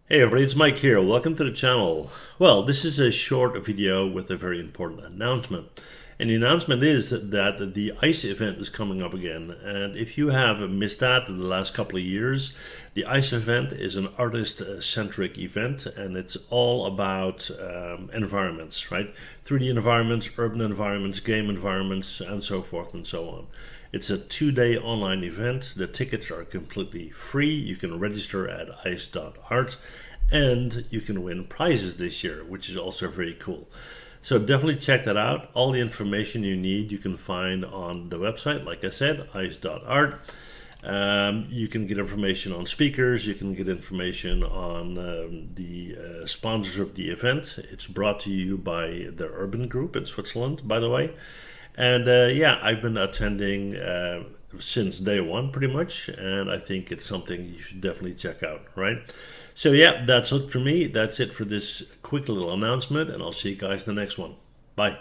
Hey everybody, it's Mike here. Welcome to the channel. Well, this is a short video with a very important announcement. And the announcement is that the ICE event is coming up again. And if you have missed that in the last couple of years, the ICE event is an artist-centric event, and it's all about environments, right? 3D environments, urban environments, game environments, and so forth and so on. It's a 2-day online event. The tickets are completely free. You can register at ice.art, and you can win prizes this year, which is also very cool. So definitely check that out. All the information you need you can find on the website, like I said, ice.art. You can get information on speakers, you can get information on the sponsors of the event. It's brought to you by the Urban Group in Switzerland, by the way. And yeah, I've been attending since day one pretty much, and I think it's something you should definitely check out, right? So yeah, that's it for me. That's it for this quick little announcement, and I'll see you guys in the next one. Bye.